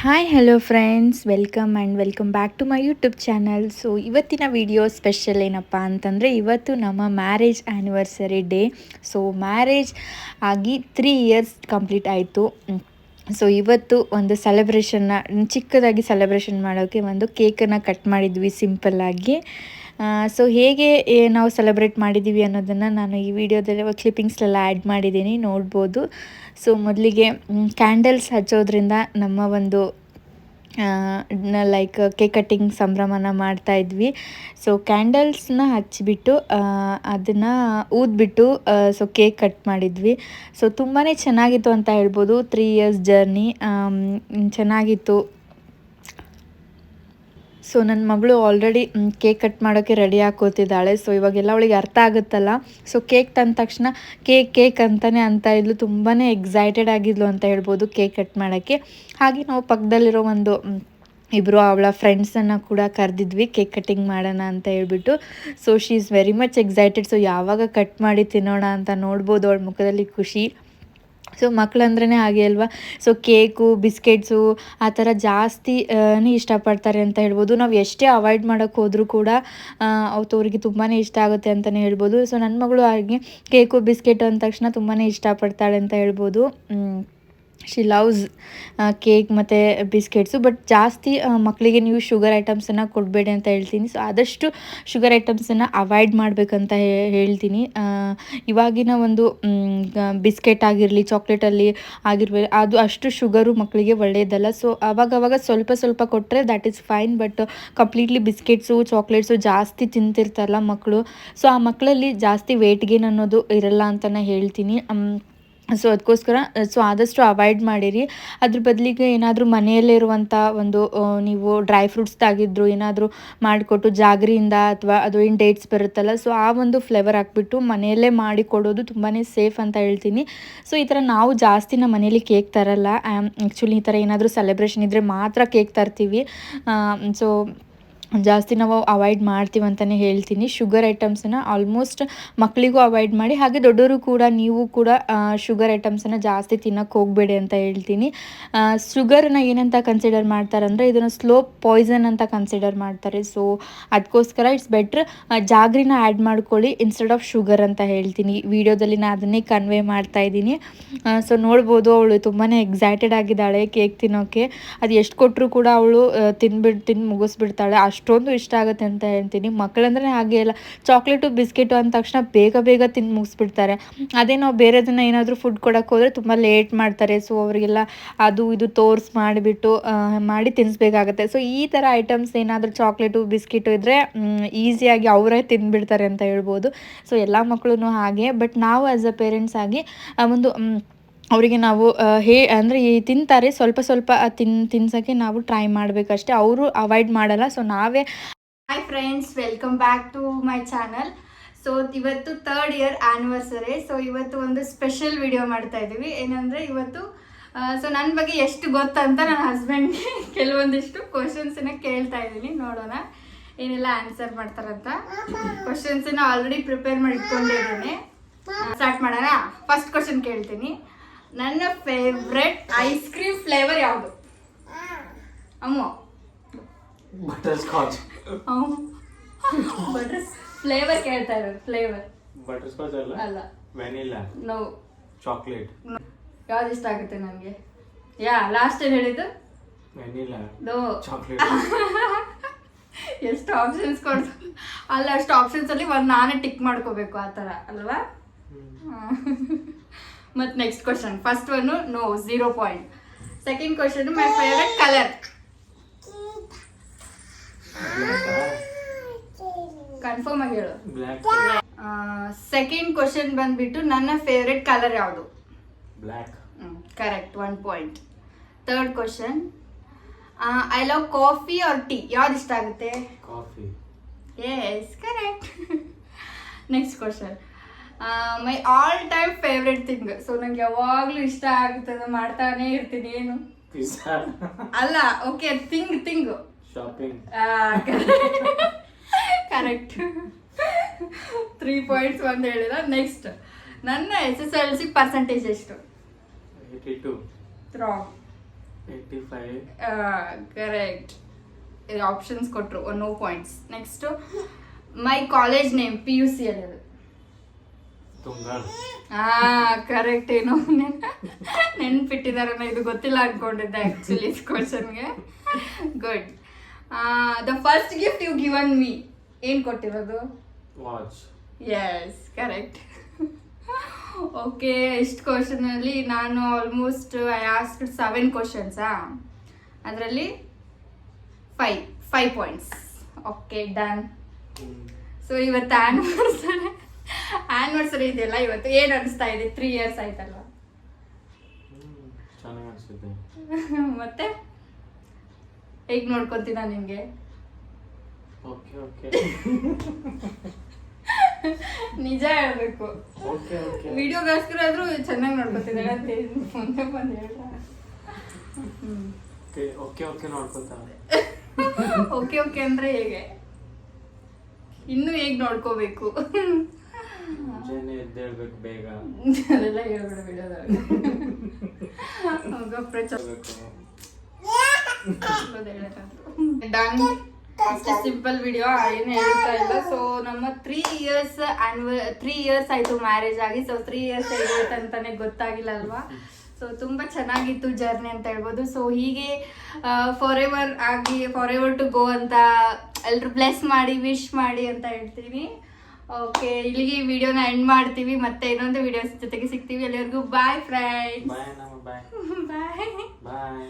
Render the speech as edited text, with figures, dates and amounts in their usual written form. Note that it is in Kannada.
Hi hello friends, welcome back to my YouTube channel. So ಇವತ್ತಿನ ವಿಡಿಯೋ ಸ್ಪೆಷಲ್ ಏನಪ್ಪ ಅಂತಂದರೆ, ಇವತ್ತು ನಮ್ಮ marriage anniversary day. So marriage ಆಗಿ 3 ಇಯರ್ಸ್ ಕಂಪ್ಲೀಟ್ ಆಯಿತು. ಸೊ ಇವತ್ತು ಒಂದು ಚಿಕ್ಕದಾಗಿ ಸೆಲೆಬ್ರೇಷನ್ ಮಾಡೋಕ್ಕೆ ಒಂದು ಕೇಕನ್ನು ಕಟ್ ಮಾಡಿದ್ವಿ ಸಿಂಪಲ್ಲಾಗಿ. ಸೊ ಹೇಗೆ ನಾವು ಸೆಲೆಬ್ರೇಟ್ ಮಾಡಿದ್ದೀವಿ ಅನ್ನೋದನ್ನು ನಾನು ಈ ವಿಡಿಯೋದಲ್ಲಿ ಕ್ಲಿಪ್ಪಿಂಗ್ಸ್ಲೆಲ್ಲ ಆ್ಯಡ್ ಮಾಡಿದ್ದೀನಿ, ನೋಡ್ಬೋದು. ಸೊ ಮೊದಲಿಗೆ ಕ್ಯಾಂಡಲ್ಸ್ ಹಚ್ಚೋದ್ರಿಂದ ನಮ್ಮ ಒಂದು ಲೈಕ್ ಕೇಕ್ ಕಟ್ಟಿಂಗ್ ಸಂಭ್ರಮನ ಮಾಡ್ತಾಯಿದ್ವಿ. ಸೊ ಕ್ಯಾಂಡಲ್ಸ್ನ ಹಚ್ಚಿಬಿಟ್ಟು ಅದನ್ನು ಊದ್ಬಿಟ್ಟು ಸೊ ಕೇಕ್ ಕಟ್ ಮಾಡಿದ್ವಿ. ಸೊ ತುಂಬಾ ಚೆನ್ನಾಗಿತ್ತು ಅಂತ ಹೇಳ್ಬೋದು. 3 ಇಯರ್ಸ್ ಜರ್ನಿ ಚೆನ್ನಾಗಿತ್ತು. ಸೊ ನನ್ನ ಮಗಳು ಆಲ್ರೆಡಿ ಕೇಕ್ ಕಟ್ ಮಾಡೋಕ್ಕೆ ರೆಡಿ ಹಾಕೋತಿದ್ದಾಳೆ. ಸೊ ಇವಾಗೆಲ್ಲ ಅವಳಿಗೆ ಅರ್ಥ ಆಗುತ್ತಲ್ಲ. ಸೊ ಕೇಕ್ ತಂದ ತಕ್ಷಣ ಕೇಕ್ ಅಂತಲೇ ಅಂತ ಇದ್ಲು, ತುಂಬಾ ಎಕ್ಸೈಟೆಡ್ ಆಗಿದ್ಲು ಅಂತ ಹೇಳ್ಬೋದು ಕೇಕ್ ಕಟ್ ಮಾಡೋಕ್ಕೆ. ಹಾಗೆ ನಾವು ಪಕ್ಕದಲ್ಲಿರೋ ಇಬ್ಬರು ಅವಳ ಫ್ರೆಂಡ್ಸನ್ನು ಕೂಡ ಕರೆದಿದ್ವಿ ಕೇಕ್ ಕಟ್ಟಿಂಗ್ ಮಾಡೋಣ ಅಂತ ಹೇಳ್ಬಿಟ್ಟು. So she is very much excited. So ಯಾವಾಗ ಕಟ್ ಮಾಡಿ ತಿನ್ನೋಣ ಅಂತ ನೋಡ್ಬೋದು ಅವಳ ಮುಖದಲ್ಲಿ ಖುಷಿ. ಸೊ ಮಕ್ಕಳಂದ್ರೇ ಹಾಗೆ ಅಲ್ವಾ. ಸೊ ಕೇಕು, ಬಿಸ್ಕೆಟ್ಸು ಆ ಥರ ಜಾಸ್ತಿ ಇಷ್ಟಪಡ್ತಾರೆ ಅಂತ ಹೇಳ್ಬೋದು. ನಾವು ಎಷ್ಟೇ ಅವಾಯ್ಡ್ ಮಾಡೋಕ್ಕೆ ಹೋದರೂ ಕೂಡ ಅವರಿಗೆ ತುಂಬಾ ಇಷ್ಟ ಆಗುತ್ತೆ ಅಂತಲೇ ಹೇಳ್ಬೋದು. ಸೊ ನನ್ನ ಮಗಳು ಹಾಗೆ ಕೇಕು, ಬಿಸ್ಕೆಟು ಅಂದ ತಕ್ಷಣ ತುಂಬಾ ಇಷ್ಟಪಡ್ತಾಳೆ ಅಂತ ಹೇಳ್ಬೋದು. ಶಿ ಲವ್ಸ್ ಕೇಕ್ ಮತ್ತು ಬಿಸ್ಕೆಟ್ಸು. ಬಟ್ ಜಾಸ್ತಿ ಮಕ್ಕಳಿಗೆ ನೀವು ಶುಗರ್ ಐಟಮ್ಸನ್ನು ಕೊಡಬೇಡಿ ಅಂತ ಹೇಳ್ತೀನಿ. ಸೊ ಆದಷ್ಟು ಶುಗರ್ ಐಟಮ್ಸನ್ನು ಅವಾಯ್ಡ್ ಮಾಡಬೇಕಂತ ಹೇಳ್ತೀನಿ. ಇವಾಗಿನ ಒಂದು ಬಿಸ್ಕೆಟ್ ಆಗಿರಲಿ, ಚಾಕ್ಲೇಟಲ್ಲಿ ಆಗಿರ್ಬೋದು, ಅದು ಅಷ್ಟು ಶುಗರು ಮಕ್ಕಳಿಗೆ ಒಳ್ಳೆಯದಲ್ಲ. ಸೊ ಆವಾಗವಾಗ ಸ್ವಲ್ಪ ಕೊಟ್ಟರೆ that is fine. But completely biscuits, chocolates ಜಾಸ್ತಿ ತಿಂತಿರ್ತಾರಲ್ಲ ಮಕ್ಕಳು. ಸೊ ಆ ಮಕ್ಕಳಲ್ಲಿ ಜಾಸ್ತಿ ವೆಯ್ಟ್ ಗೇನ್ ಅನ್ನೋದು ಇರಲ್ಲ ಅಂತಲೇ ಹೇಳ್ತೀನಿ. ಸೊ ಅದಕ್ಕೋಸ್ಕರ ಆದಷ್ಟು ಅವಾಯ್ಡ್ ಮಾಡಿರಿ. ಅದ್ರ ಬದಲಿಗೆ ಏನಾದರೂ ಮನೆಯಲ್ಲೇ ಇರುವಂಥ ಒಂದು ನೀವು ಡ್ರೈ ಫ್ರೂಟ್ಸ್ದಾಗಿದ್ರು ಏನಾದರೂ ಮಾಡಿಕೊಟ್ಟು ಜಾಗರಿಯಿಂದ, ಅಥವಾ ಅದು ಏನು ಡೇಟ್ಸ್ ಬರುತ್ತಲ್ಲ, ಸೊ ಆ ಒಂದು ಫ್ಲೇವರ್ ಹಾಕ್ಬಿಟ್ಟು ಮನೆಯಲ್ಲೇ ಮಾಡಿ ಕೊಡೋದು ತುಂಬಾ ಸೇಫ್ ಅಂತ ಹೇಳ್ತೀನಿ. ಸೊ ಈ ಥರ ನಾವು ಜಾಸ್ತಿ ನಮ್ಮ ಮನೇಲಿ ಕೇಕ್ ತರಲ್ಲ. ಆ್ಯಕ್ಚುಲಿ ಈ ಥರ ಏನಾದರೂ ಸೆಲೆಬ್ರೇಷನ್ ಇದ್ದರೆ ಮಾತ್ರ ಕೇಕ್ ತರ್ತೀವಿ. ಸೊ ಜಾಸ್ತಿ ನಾವು ಅವಾಯ್ಡ್ ಮಾಡ್ತೀವಿ ಅಂತಲೇ ಹೇಳ್ತೀನಿ. ಶುಗರ್ ಐಟಮ್ಸನ್ನು ಆಲ್ಮೋಸ್ಟ್ ಮಕ್ಕಳಿಗೂ ಅವಾಯ್ಡ್ ಮಾಡಿ, ಹಾಗೆ ದೊಡ್ಡವರು ಕೂಡ, ನೀವು ಕೂಡ ಶುಗರ್ ಐಟಮ್ಸನ್ನು ಜಾಸ್ತಿ ತಿನ್ನೋಕ್ಕೆ ಹೋಗಬೇಡಿ ಅಂತ ಹೇಳ್ತೀನಿ. ಶುಗರನ್ನ ಏನಂತ ಕನ್ಸಿಡರ್ ಮಾಡ್ತಾರೆ ಅಂದರೆ, ಇದನ್ನು ಸ್ಲೋ ಪಾಯ್ಸನ್ ಅಂತ ಕನ್ಸಿಡರ್ ಮಾಡ್ತಾರೆ. ಸೊ ಅದಕ್ಕೋಸ್ಕರ ಇಟ್ಸ್ ಬೆಟ್ರ್ ಜಾಗ್ರಿನ ಆ್ಯಡ್ ಮಾಡ್ಕೊಳ್ಳಿ ಇನ್ಸ್ಟೆಡ್ ಆಫ್ ಶುಗರ್ ಅಂತ ಹೇಳ್ತೀನಿ. ವಿಡಿಯೋದಲ್ಲಿ ನಾನು ಅದನ್ನೇ ಕನ್ವೆ ಮಾಡ್ತಾಯಿದ್ದೀನಿ. ಸೊ ನೋಡ್ಬೋದು, ಅವಳು ತುಂಬಾ ಎಕ್ಸೈಟೆಡ್ ಆಗಿದ್ದಾಳೆ ಕೇಕ್ ತಿನ್ನೋಕ್ಕೆ. ಅದು ಎಷ್ಟು ಕೊಟ್ಟರು ಕೂಡ ಅವಳು ತಿಂದು ಮುಗಿಸ್ಬಿಡ್ತಾಳೆ. ಅಷ್ಟೊಂದು ಇಷ್ಟ ಆಗುತ್ತೆ ಅಂತ ಹೇಳ್ತೀನಿ. ಮಕ್ಕಳಂದ್ರೆ ಹಾಗೆ ಅಲ್ಲ, ಚಾಕ್ಲೇಟು, ಬಿಸ್ಕೆಟು ಅಂದ ತಕ್ಷಣ ಬೇಗ ತಿಂದು ಮುಗಿಸ್ಬಿಡ್ತಾರೆ. ಅದೇ ನಾವು ಬೇರೆದನ್ನು ಏನಾದರೂ ಫುಡ್ ಕೊಡೋಕ್ಕೆ ಹೋದರೆ ತುಂಬ ಲೇಟ್ ಮಾಡ್ತಾರೆ. ಸೊ ಅವರಿಗೆಲ್ಲ ಅದು ಇದು ಮಾಡಿಬಿಟ್ಟು ಮಾಡಿ ತಿನ್ನಿಸ್ಬೇಕಾಗತ್ತೆ. ಸೊ ಈ ಥರ ಐಟಮ್ಸ್ ಏನಾದರೂ ಚಾಕ್ಲೇಟು, ಬಿಸ್ಕೆಟು ಇದ್ದರೆ ಈಸಿಯಾಗಿ ಅವರೇ ತಿಂದುಬಿಡ್ತಾರೆ ಅಂತ ಹೇಳ್ಬೋದು. ಸೊ ಎಲ್ಲ ಮಕ್ಕಳು ಹಾಗೆ. ಬಟ್ ನಾವು ಆ್ಯಸ್ ಅ ಪೇರೆಂಟ್ಸ್ ಆಗಿ ಒಂದು ಅವರಿಗೆ ನಾವು ಅಂದರೆ ತಿಂತಾರೆ, ಸ್ವಲ್ಪ ತಿನ್ಸೋಕ್ಕೆ ನಾವು ಟ್ರೈ ಮಾಡಬೇಕಷ್ಟೇ. ಅವರು ಅವಾಯ್ಡ್ ಮಾಡಲ್ಲ. ಸೊ ನಾವೇ. Hi friends, welcome back to my channel. So ಇವತ್ತು 3rd ಇಯರ್ ಆ್ಯನಿವರ್ಸರಿ. ಸೊ ಇವತ್ತು ಒಂದು ಸ್ಪೆಷಲ್ ವಿಡಿಯೋ ಮಾಡ್ತಾ ಇದ್ದೀವಿ. ಏನಂದರೆ ಇವತ್ತು ಸೊ ನನ್ನ ಬಗ್ಗೆ ಎಷ್ಟು ಗೊತ್ತಂತ ನನ್ನ ಹಸ್ಬೆಂಡ್ಗೆ ಕೆಲವೊಂದಿಷ್ಟು ಕ್ವಶನ್ಸನ್ನ ಕೇಳ್ತಾ ಇದ್ದೀನಿ. ನೋಡೋಣ ಏನೆಲ್ಲ ಆನ್ಸರ್ ಮಾಡ್ತಾರಂತ. ಕ್ವಶನ್ಸನ್ನ ಆಲ್ರೆಡಿ ಪ್ರಿಪೇರ್ ಮಾಡಿ ಇಟ್ಕೊಂಡಿದ್ದೀನಿ. ಸ್ಟಾರ್ಟ್ ಮಾಡೋಣ. ಫಸ್ಟ್ ಕ್ವಶನ್ ಕೇಳ್ತೀನಿ. ನನ್ನ ಫೇವ್ರೆಟ್ ಐಸ್ ಕ್ರೀಮ್ ಫ್ಲೇವರ್ ಯಾವುದು? ಅಮ್ಮು, ಬಟರ್ ಸ್ಕಾಚ್. ಬಟರ್ ಫ್ಲೇವರ್ ಕೇಳ್ತಾ ಇರೋದು. ಫ್ಲೇವರ್ ಬಟರ್ ಸ್ಕಾಚ್ ಅಲ್ಲ, ವೆನಿಲಾ. ನೋ. ಚಾಕ್ಲೇಟ್. ಯಾವ್ದು ಇಷ್ಟ ಆಗುತ್ತೆ ನನಗೆ? ಲಾಸ್ಟ್ ಏನು ಹೇಳಿದ್ದು? ವೆನಿಲಾ. ನೋ. ಚಾಕ್ಲೇಟ್. ಎಷ್ಟು ಆಪ್ಷನ್ಸ್ ಕೊಡ್ತು ಅಲ್ಲ, ಅಷ್ಟು ಆಪ್ಷನ್ಸ್ ಅಲ್ಲಿ ಒಂದು ನಾನೇ ಟಿಕ್ ಮಾಡ್ಕೋಬೇಕು, ಆ ಥರ ಅಲ್ವಾ? ಮತ್ತು next question. First one no, 0 point. Second question, my favourite colour. Confirm ಆಗಿ ಹೇಳು. ಸೆಕೆಂಡ್ ಕ್ವಶನ್ ಬಂದ್ಬಿಟ್ಟು ನನ್ನ ಫೇವ್ರೆಟ್ ಕಲರ್ ಯಾವುದು? Black. Correct, 1 point. Third question, I love coffee or tea. ಯಾವ್ದು ಇಷ್ಟ ಆಗುತ್ತೆ? Coffee. Yes, correct. Next question, my all time favourite thing. So ನಂಗೆ ಯಾವಾಗಲೂ ಇಷ್ಟ ಆಗುತ್ತದೆ, ಮಾಡ್ತಾನೆ ಇರ್ತೀನಿ. ಏನು? ಪಿಜ್ಜಾ. ಅಲ್ಲ, okay, thing. Shopping. Correct. 3 points ಒಂದು ಹೇಳಿದ. ನೆಕ್ಸ್ಟ್, ನನ್ನ SSLC ಪರ್ಸೆಂಟೇಜ್ ಎಷ್ಟು? 82. ರಾಂಗ್. 85. ಕರೆಕ್ಟ್. ಆಪ್ಷನ್ಸ್ ಕೊಟ್ಟರು, no points. Next my college name PUC ಅಲ್ಲಿ. ತುಂಗಾಲ್. ಕರೆಕ್ಟ್. ಏನೋ ನೆನ್ಪಿಟ್ಟಿದಾರ, ಇದು ಗೊತ್ತಿಲ್ಲ ಅನ್ಕೊಂಡಿದ್ದೆ ಆ್ಯಕ್ಚುಲಿ ಕ್ವಶನ್ಗೆ. Good. The first gift you given me, ಏನು ಕೊಟ್ಟಿರೋದು? ವಾಚ್. S, correct. ಓಕೆ, ಇಷ್ಟು ಕ್ವಶನಲ್ಲಿ ನಾನು ಆಲ್ಮೋಸ್ಟ್ ಐ ಆಸ್ಕ್ಡ್ 7 ಕ್ವಶನ್ಸಾ, ಅದರಲ್ಲಿ 5 ಪಾಯಿಂಟ್ಸ್. Okay, done. ಸೊ ಇವತ್ತು ಆ್ಯನಿವರ್ಸರಿ ಇದೆಯಲ್ಲ, ಇವತ್ತು ಏನು ಅನಿಸ್ತಾ ಇದೆ? 3 years ಆಯ್ತಲ್ವ? ಚೆನ್ನಾಗಿ ಅನಿಸುತ್ತೆ. ಮತ್ತೆ ಹೇಗೆ ನೋಡ್ಕೊತೀನ ನಿಮಗೆ? Okay okay. ನಿಜ ಹೇಳ್ಬೇಕು. Okay okay. ವಿಡಿಯೋಗೋಸ್ಕರ ಆದ್ರೂ ಚೆನ್ನಾಗಿ ನೋಡ್ಕೊತಿದ್ದಾಳೆ ಅಂತ ಮುಂದೆ ಬಂದು ಹೇಳ್ರ. ಓಕೆ ಓಕೆ ನೋಡ್ಕೊತಾಳೆ. ಓಕೆ ಓಕೆ ಅಂದ್ರೆ ಹೇಗೆ? ಇನ್ನು ಹೇಗೆ ನೋಡ್ಕೋಬೇಕು? ಮುಂಜಾನೆ ಎದ್ದೇಳ್ಬೇಕು ಬೇಗ. ಅದೆಲ್ಲ ಹೇಳ್ಬೇಡ ವಿಡಿಯೋದಾಗ. ಡನ್. ಅಷ್ಟೇ ಸಿಂಪಲ್ ವಿಡಿಯೋ, ಏನು ಹೇಳ್ತಾ ಇಲ್ಲ. ಸೊ ನಮ್ಮ 3 years ಆಯ್ತು ಮ್ಯಾರೇಜ್ ಆಗಿ. ಸೊ 3 years ಆಗೋಯ್ತು ಅಂತಾನೆ ಗೊತ್ತಾಗಿಲ್ಲ ಅಲ್ವಾ? ಸೊ ತುಂಬ ಚೆನ್ನಾಗಿತ್ತು ಜರ್ನಿ ಅಂತ ಹೇಳ್ಬೋದು. ಸೊ ಹೀಗೆ ಫಾರ್ ಎವರ್ ಟು ಗೋ ಅಂತ ಎಲ್ಲರೂ ಬ್ಲೆಸ್ ಮಾಡಿ, ವಿಶ್ ಮಾಡಿ ಅಂತ ಹೇಳ್ತೀನಿ. ಓಕೆ, ಇಲ್ಲಿಗೆ ಈ ವಿಡಿಯೋನ ಎಂಡ್ ಮಾಡ್ತೀವಿ. ಮತ್ತೆ ಇನ್ನೊಂದು ವಿಡಿಯೋಸ್ ಜೊತೆಗೆ ಸಿಗ್ತೀವಿ. ಎಲ್ಲರಿಗೂ ಬಾಯ್ ಫ್ರೆಂಡ್ಸ್. ಬಾಯ್. ಬಾಯ್ ಬಾಯ್. ಬಾಯ್.